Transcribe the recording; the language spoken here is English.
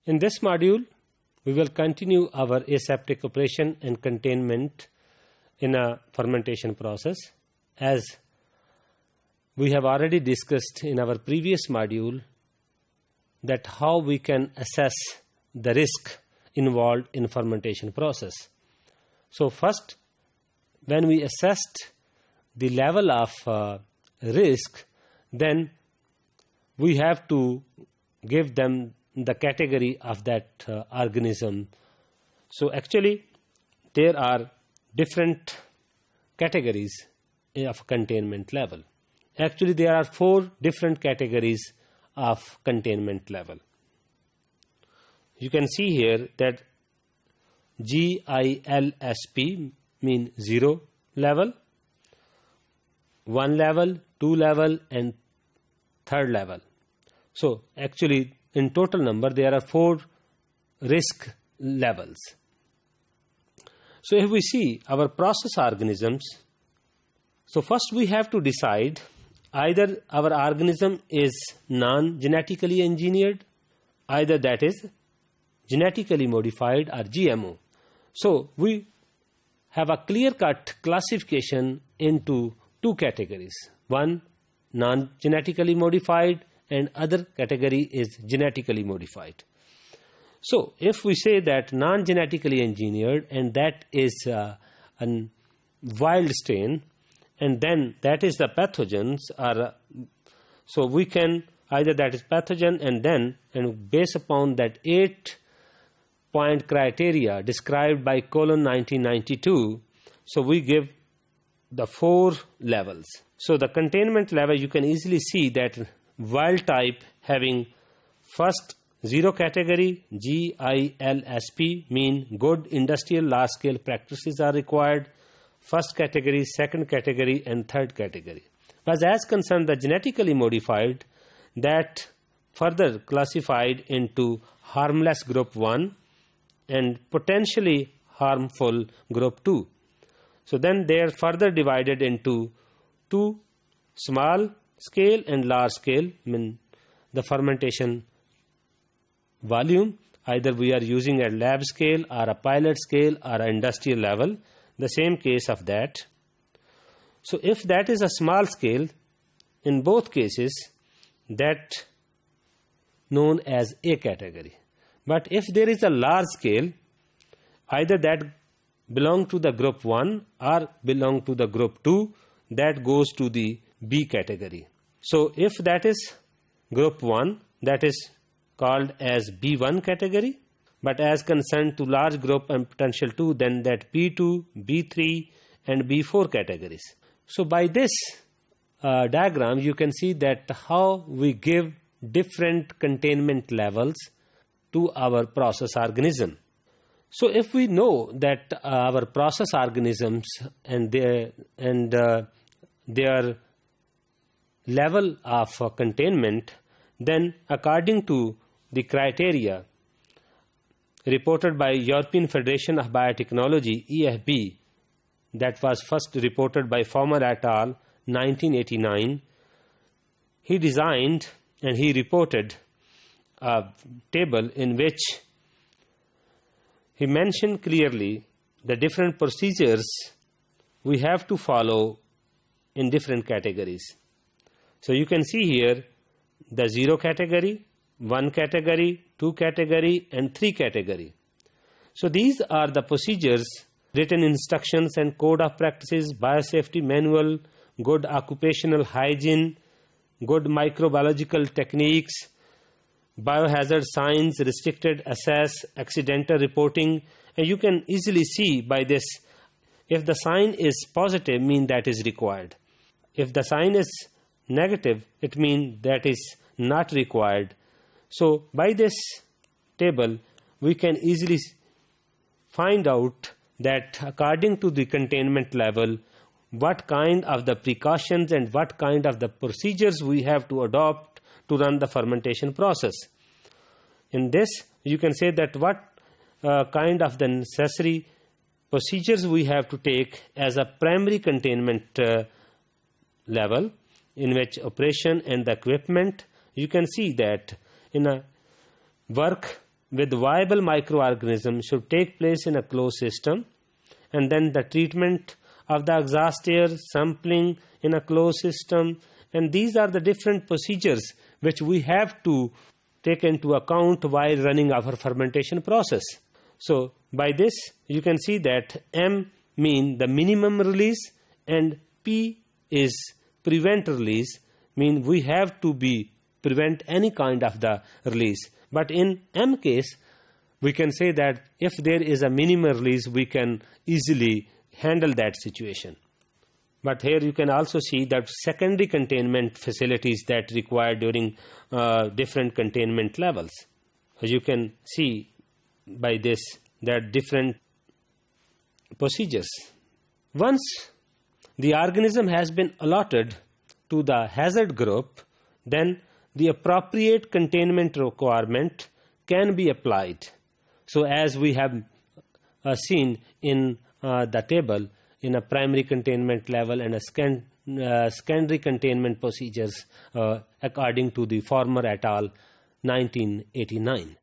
In this module, we will continue our aseptic operation and containment in a fermentation process. As we have already discussed in our previous module that how we can assess the risk involved in fermentation process. So first, when we assessed the level of risk, then we have to give them the category of that organism. So actually there are different categories of containment level. Actually there are 4 different categories of containment level. You can see here that GILSP mean 0 level, 1 level, 2 level and 3rd level. So actually in total number there are 4 risk levels. So if we see our process organisms, so first we have to decide either our organism is non-genetically engineered, either that is genetically modified or GMO. So we have a clear-cut classification into 2 categories. One, non-genetically modified, and other category is genetically modified. So if we say that non-genetically engineered and that is a wild strain, and then that is the pathogens are, so we can either that is pathogen, and then based upon that 8-point criteria described by Colon 1992, so we give the 4 levels. So the containment level, you can easily see that wild type having first 0 category, GILSP, mean good industrial large scale practices are required, first category, second category and third category. But as concerned the genetically modified, that further classified into harmless group 1 and potentially harmful group 2. So then they are further divided into 2 small scale and large scale, mean the fermentation volume, either we are using a lab scale or a pilot scale or an industrial level, the same case of that. So if that is a small scale, in both cases that known as A category. But if there is a large scale, either that belong to the group 1 or belong to the group 2, that goes to the B category. So if that is group 1, that is called as B1 category, but as concerned to large group and potential 2, then that B2, B3 and B4 categories. So by this diagram you can see that how we give different containment levels to our process organism. So if we know that our process organisms and their level of containment, then according to the criteria reported by European Federation of Biotechnology, EFB, that was first reported by Farmer et al. 1989, he designed and he reported a table in which he mentioned clearly the different procedures we have to follow in different categories. So you can see here the 0 category, 1 category, 2 category and 3 category. So these are the procedures, written instructions and code of practices, biosafety manual, good occupational hygiene, good microbiological techniques, biohazard signs, restricted access, accidental reporting. And you can easily see by this, if the sign is positive, mean that is required. If the sign is negative, it means that is not required. So by this table, we can easily find out that according to the containment level, what kind of the precautions and what kind of the procedures we have to adopt to run the fermentation process. In this, you can say that what kind of the necessary procedures we have to take as a primary containment level, in which operation and the equipment. You can see that in a work with viable microorganisms should take place in a closed system, and then the treatment of the exhaust air, sampling in a closed system, and these are the different procedures which we have to take into account while running our fermentation process. So by this you can see that M mean the minimum release and P is prevent release, mean we have to be prevent any kind of the release. But in M case, we can say that if there is a minimum release, we can easily handle that situation. But here you can also see that secondary containment facilities that require during different containment levels. As you can see by this, there are different procedures. Once the organism has been allotted to the hazard group, then the appropriate containment requirement can be applied. So as we have seen in the table, in a primary containment level and a secondary containment procedures according to the Farmer et al. 1989.